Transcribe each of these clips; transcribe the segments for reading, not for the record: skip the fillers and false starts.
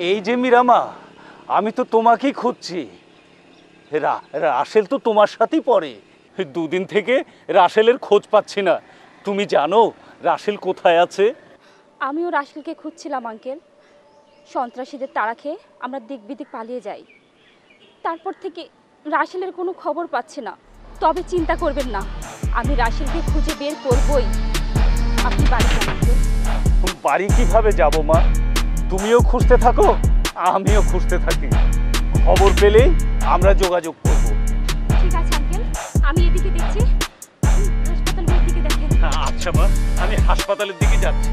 এই যে মিরামা, আমি তো তোমাকেই খুঁজছি। রাসেল তো তোমার সাথেই পড়ে। দুদিন থেকে রাসেলের খোঁজ পাচ্ছি না। তুমি জানো রাসেল কোথায় আছে? আমিও রাসেলকে খুঁজছিলাম আঙ্কেল। সন্ত্রাসীদের তাড়া খেয়ে আমরা দিক বিদিক পালিয়ে যাই। তারপর থেকে রাসেলের কোনো খবর পাচ্ছি না। তবে চিন্তা করবেন না, আমি রাসেলকে খুঁজে বের করবই। আপনি বাড়ি যান আঙ্কেল। বাড়ি কিভাবে যাব মা? তুমিও খুঁজতে থাকো, আমিও খুঁজতে থাকি। খবর পেলেই আমরা যোগাযোগ করব। ঠিক আছে আঙ্কেল, আমি এদিকে দেখছি, হাসপাতালের দিকে দেখেন। আচ্ছা মা, আমি হাসপাতালের দিকে যাচ্ছি।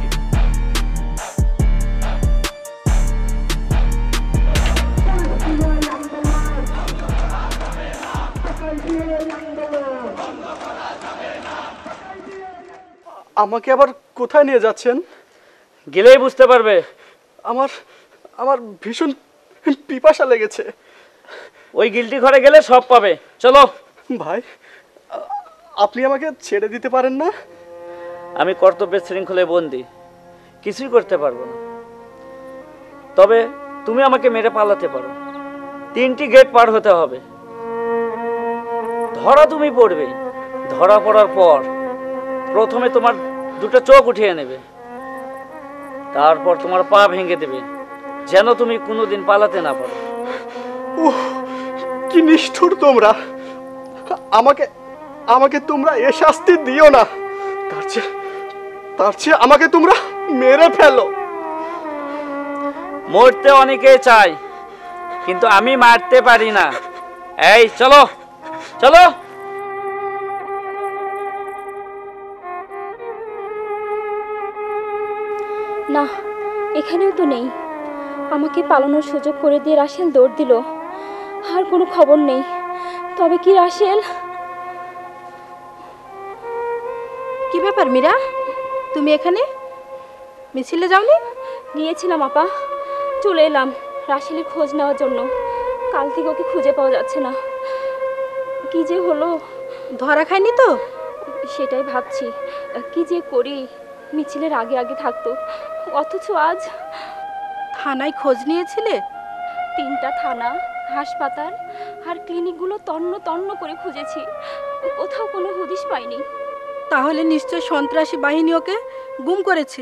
আমাকে আবার কোথায় নিয়ে যাচ্ছেন? গেলেই বুঝতে পারবে। আমার আমার ভীষণ পিপাসা লেগেছে। ওই গিল্টি ঘরে গেলে সব পাবে, চলো। ভাই, আপনি আমাকে ছেড়ে দিতে পারেন না? আমি কর্তব্যের শৃঙ্খলে বন্দী, কিছুই করতে পারবো না। তবে তুমি আমাকে মেরে পালাতে পারো। 3টি গেট পার হতে হবে। ধরা তুমি পড়বে। ধরা পড়ার পর প্রথমে তোমার 2টা চোখ উঠিয়ে নেবে, তারপর তোমার পা ভেঙে দেবে, যেন তুমি কোনোদিন পালাতে না পারো। কি নিষ্ঠুর তোমরা! আমাকে আমাকে তোমরা এ শাস্তি দিও না। তার চেয়ে আমাকে তোমরা মেরে ফেলো। মরতে অনেকে চায়, কিন্তু আমি মারতে পারি না। এই চলো চলো। না, এখানেও তো নেই। আমাকে পালানোর সুযোগ করে দিয়ে রাসেল দৌড় দিল। আর কোনো খবর নেই। তবে কি রাসেল? কি ব্যাপার মীরা, তুমি এখানে মিছিলে যাওনি? গিয়েছিলাম আপা, চলে এলাম রাসেলের খোঁজ নেওয়ার জন্য। কাল থেকে ওকে খুঁজে পাওয়া যাচ্ছে না। কি যে হলো, ধরা খায়নি তো? সেটাই ভাবছি, কি যে করি। মিছিলের আগে আগে থাকতো, অথচ আজ। থানায় খোঁজ নিয়েছিলে? 3টা থানা, হাসপাতাল আর ক্লিনিকগুলো তন্ন তন্ন করে খুঁজেছি, কোথাও কোনো হদিশ পাইনি। তাহলে নিশ্চয় সন্ত্রাসী বাহিনী ওকে গুম করেছে।